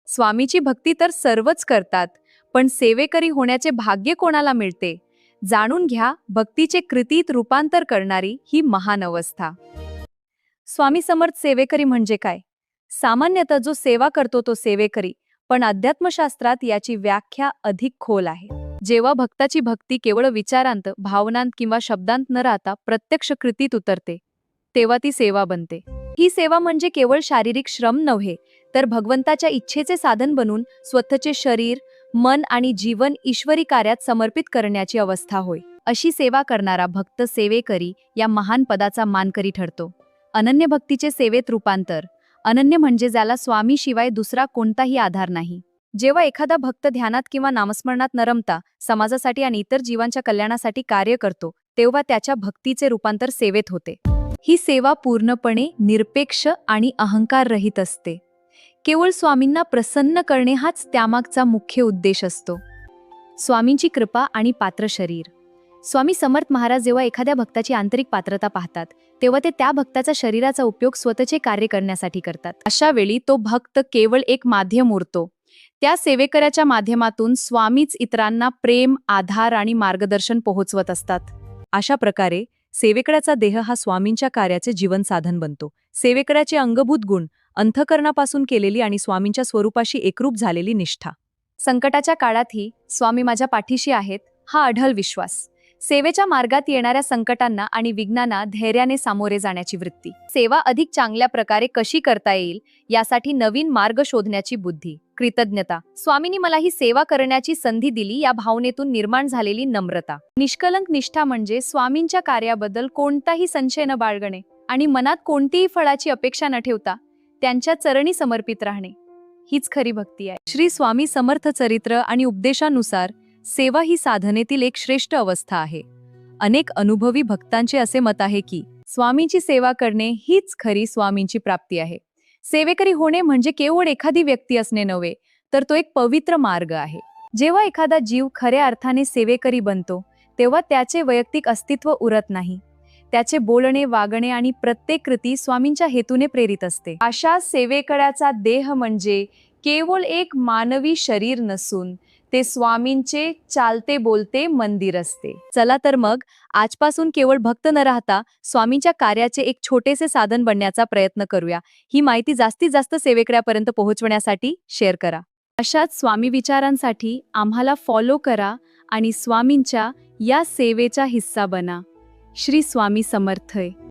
स्वामीची भक्ती तर सर्वच करतात, पण सेवेकरी होण्याचे भाग्य कोणाला मिळते? जाणून घ्या भक्तीचे कृतीत रूपांतर करणारी ही महान अवस्था. स्वामी समर्थ सेवेकरी म्हणजे काय? सामान्यतः जो सेवा करतो तो सेवेकरी, पण अध्यात्मशास्त्रात याची व्याख्या अधिक खोल आहे. जेव्हा भक्ताची भक्ती केवळ विचारांत, भावनांत किंवा शब्दांत न राहता प्रत्यक्ष कृतीत उतरते, तेव्हा ती सेवा बनते. ही सेवा म्हणजे केवळ शारीरिक श्रम नव्हे, तर भगवंताच्या इच्छेचे साधन बनून स्वतःचे शरीर, मन आणि जीवन ईश्वरी कार्यात समर्पित करण्याची अवस्था होय. अशी सेवा करणारा भक्त सेवेकरी या महान पदाचा मानकरी ठरतो. अनन्य भक्तीचे सेवेत रूपांतर. अनन्य म्हणजे ज्याला स्वामी शिवाय दुसरा कोणताही आधार नाही. जेव्हा एखादा भक्त ध्यानात किंवा नामस्मरणात न रमता समाजासाठी आणि इतर जीवांच्या कल्याणासाठी कार्य करतो, तेव्हा त्याच्या भक्तीचे रूपांतर सेवेत होते. ही सेवा पूर्णपणे निरपेक्ष आणि अहंकाररहित असते. केवळ स्वामींना प्रसन्न करणे हाच त्यामागचा मुख्य उद्देश असतो. स्वामींची कृपा आणि पात्र शरीर. स्वामी समर्थ महाराज जेव्हा एखाद्या भक्ताची आंतरिक पात्रता पाहतात, तेव्हा ते त्या भक्ताचा शरीराचा उपयोग स्वतःचे कार्य करण्यासाठी करतात. अशा वेळी तो भक्त केवळ एक माध्यम उरतो. त्या सेवेकऱ्याच्या माध्यमातून स्वामीच इतरांना प्रेम, आधार आणि मार्गदर्शन पोहोचवत असतात. अशा प्रकारे सेवेकऱ्याचा देह हा स्वामींच्या कार्याचे जीवन साधन बनतो. सेवेकऱ्याचे अंगभूत गुण, अंतःकरणापासून केलेली आणि स्वामींच्या स्वरूपाशी एकरूप झालेली निष्ठा. संकटाच्या काळातही स्वामी माझ्या पाठीशी आहेत हा अढळ विश्वास. सेवेच्या मार्गात येणाऱ्या संकटांना आणि विघ्नांना धैर्याने सामोरे जाण्याची वृत्ती. सेवा अधिक चांगल्या प्रकारे कशी करता येईल यासाठी नवीन मार्ग शोधण्याची बुद्धी. कृतज्ञता. स्वामींनी मला ही सेवा करण्याची संधी दिली या भावनेतून निर्माण झालेली नम्रता. निष्कलंक निष्ठा म्हणजे स्वामींच्या कार्याबद्दल कोणताही संशय न बाळगणे आणि मनात कोणतीही फळाची अपेक्षा न ठेवता त्यांच्या चरणी समर्पित राहणे. हीच खरी भक्ती आहे. श्री स्वामी समर्थ चरित्र आणि उपदेशानुसार सेवा ही साधनेतील एक श्रेष्ठ अवस्था आहे. अनेक अनुभवी भक्तांचे असे मत आहे की स्वामींची सेवा करणे हीच खरी स्वामींची प्राप्ती आहे. सेवेकरी होणे म्हणजे केवळ एखादी व्यक्ती असणे नव्हे, तर तो एक पवित्र मार्ग आहे. जेव्हा एखादा जीव खऱ्या अर्थाने सेवेकरी बनतो, तेव्हा त्याचे वैयक्तिक अस्तित्व उरत नाही. त्याचे बोलणे, वागणे आणि प्रत्येक कृती स्वामींच्या हेतूने प्रेरित असते. अशा सेवेकऱ्याचा देह म्हणजे केवळ एक मानवी शरीर नसून ते स्वामींचे चालते बोलते मंदिर असते. चला तर मग आजपासून केवळ भक्त न राहता स्वामींच्या कार्याचे एक छोटेसे साधन बनण्याचा प्रयत्न करूया. ही माहिती जास्तीत जास्त सेवेकऱ्यापर्यंत पोहोचवण्यासाठी शेअर करा. अशाच स्वामी विचारांसाठी आम्हाला फॉलो करा आणि स्वामींच्या या सेवेचा हिस्सा बना. श्री स्वामी समर्थ.